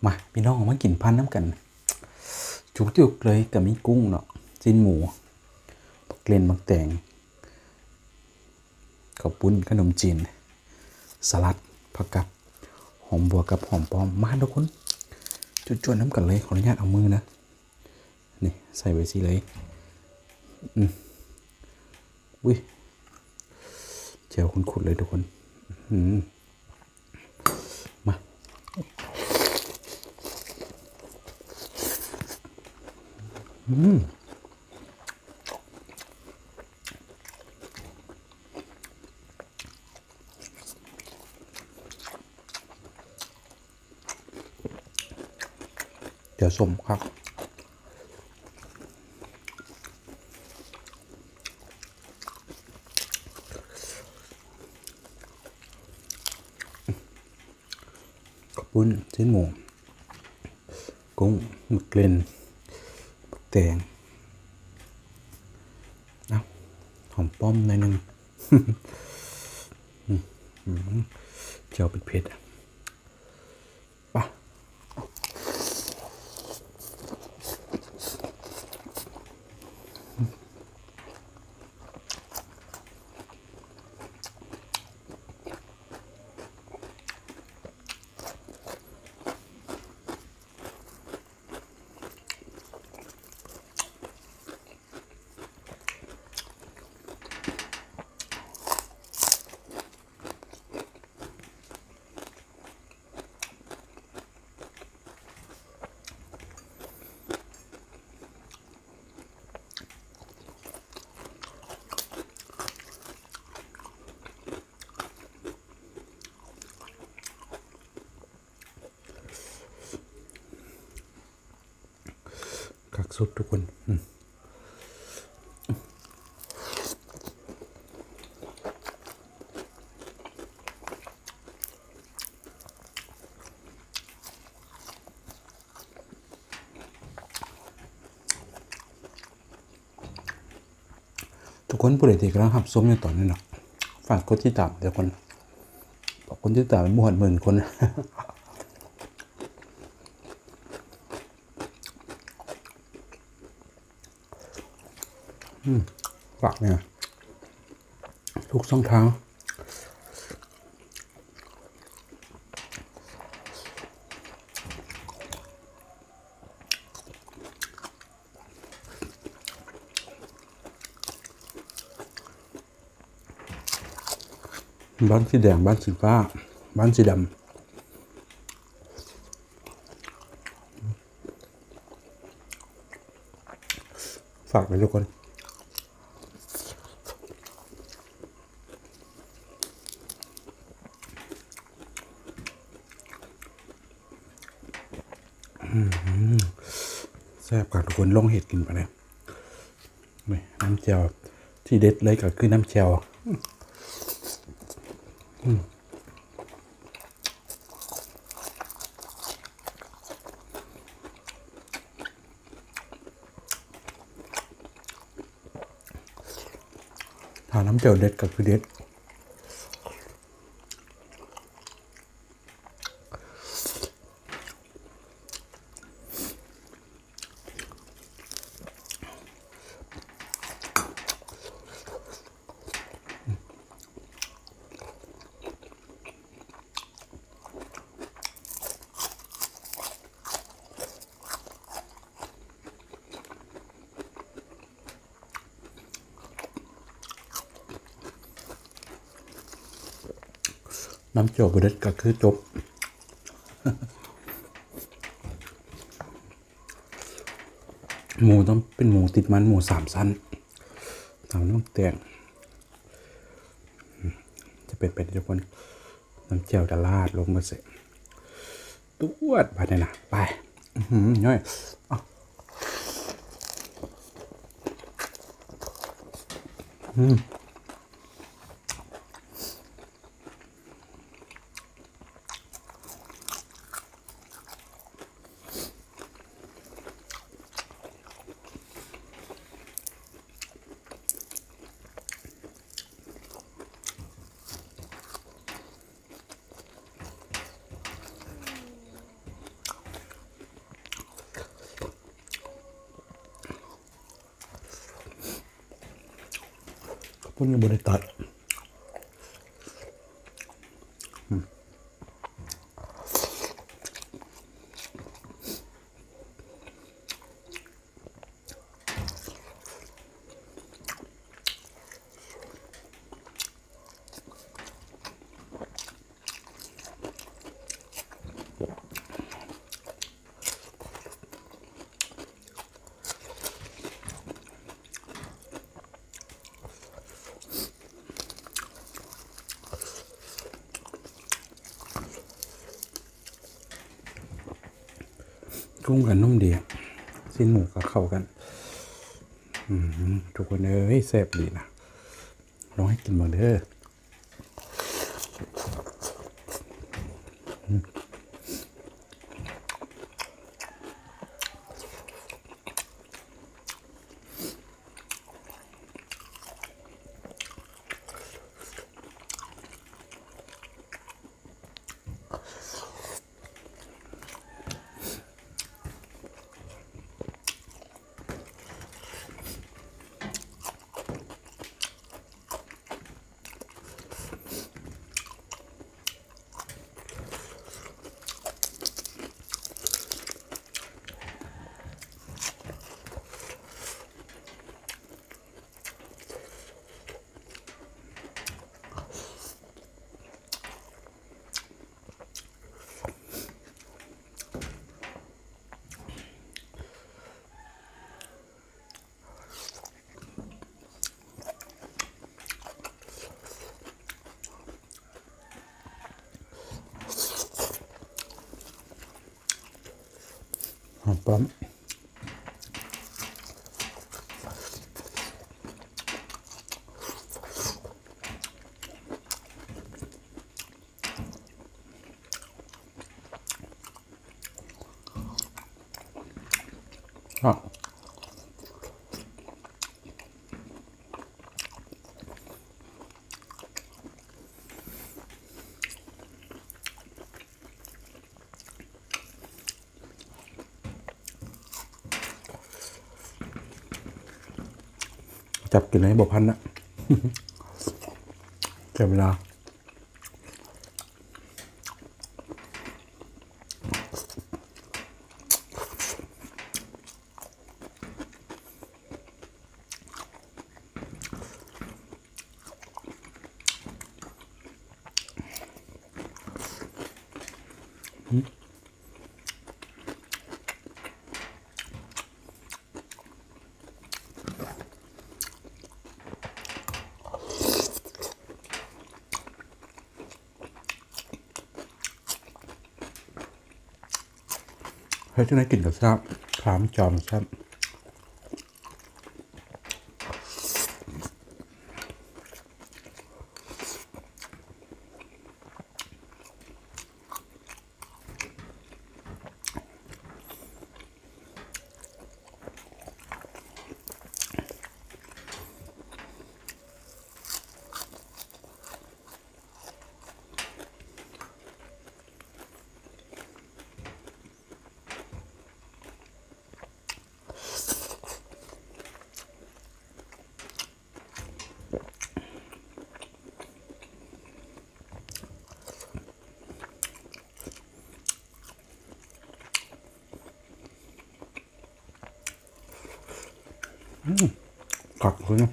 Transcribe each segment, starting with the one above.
มาพี่น้องมากินพันน้ำกันจุกๆเลยกับมีกุ้งเนาะจิ้นหมูบักเกลนบักแตงข้าวปุ้นขนมจีนสลัดผักกับหอมบัวกับหอมป้อมมาทุกคนจวนๆน้ำกันเลยขออนุญาตเอามือนะนี่ใส่ไว้สิเลยอุ้ยเจียวขุ่นๆเลยทุกคนมาเดี๋ยวส้มครับปุ้นชิ้นหมูกุ้งหมึกเกล็นแตงหอมป้อมหน่อยนึงเจียวเผ็ดๆป่ะกักสุดทุกคนทุกคนผู้ใดที่กำลังหับส้มอยู่ตอนนี้เนาะฝากกดติดตามเดี๋ยวคนบอกคนที่ตามเป็นหมื่นคนฝากเนี่ยทุกช่องทางบ้านสีแดงบ้านสีฟ้าบ้านสีดำฝากไว้ทุกคนแซ่บกับทุกคนลองเห็ดกินไปเลยน้ำเจียวที่เด็ดเลยก็คือน้ำเจียวถ้าน้ำเจียวเด็ดก็คือเด็ดน้ำเจียวบเด็ดก็คือจบหมูต้องเป็นหมูติดมันหมู3 ชั้นทำน้ำแตงจะเป็นทุกคนน้ำเจียวจะลาดลงมาเสร็จตัวดไปเลยนะไปย่อย คนยังบริตัดกุ้งกับนุ่มดีสิ้นหมูกับเข้ากันทุกคนเอ้ยแซ่บดีนะลองให้กินบ้างเด้อหอมป้อมจับกินให้บกพันนะเก็บเวลาเฮ้ยที่ไหนกินกับซาบขามจอมครับกลับเลยนะ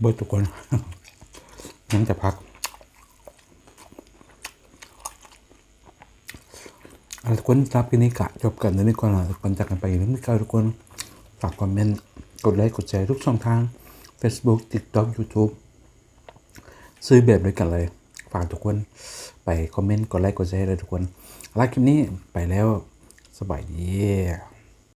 เบิดทุกคน ยังจะพัก ทุกคนรับกินนี้กะจบกันในก่อนก่อนจากกันไปนึกไม่เก่าทุกคนฝากคอมเมนต์กดไลค์กดแชร์ทุกช่องทาง Facebook TikTok YouTube ซื้อแบบด้วยกันเลยฝากทุกคนไปคอมเมนต์กดไลค์กดแชร์เลยทุกคนรักคลิปนี้ไปแล้วสบายดี